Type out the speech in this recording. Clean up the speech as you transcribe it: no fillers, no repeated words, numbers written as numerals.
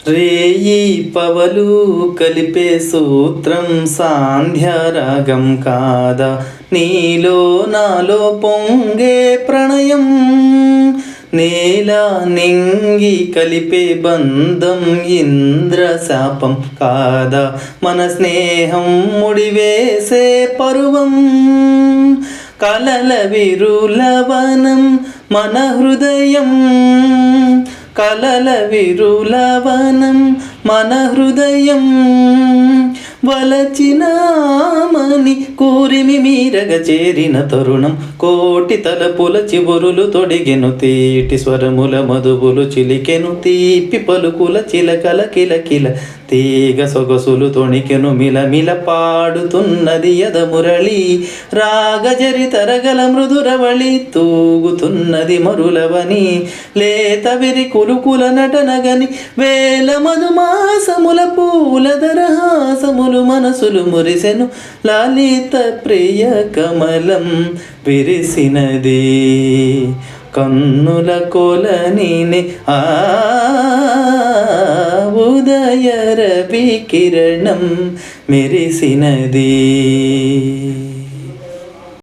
రేయి పవలు కలిపే సూత్రం సాంధ్యరాగం కాదా, నీలో నాలో పొంగే ప్రణయం నేల నింగి కలిపే బంధం ఇంద్రశాపం కాదా, మన స్నేహం ముడివేసే పరువం కలల విరులవనం మన హృదయం కలల విరులవనం మన హృదయం వలచినామని కూరిమి మీరగ చేరిన తరుణం కోటి తలపుల చివురులు తొడిగెను తీటి స్వరముల మధువులు చిలికెను తీపి పలుకుల చిలకల కిలకిల తీగ సొగసులు తొణికెను మిలమిల పాడుతున్నది యదమురళి రాగజరి తరగల మృదురవళి తూగుతున్నది మరులవని లేత విరి కులుకుల నటనగని వేల మధుమాసముల పూల దరహాసములు మనసులు మురిసెను లాలిత ప్రియ కమలం విరిసినది కన్నుల కొలనిని ఉదయ రవి కిరణం మెరిసినది.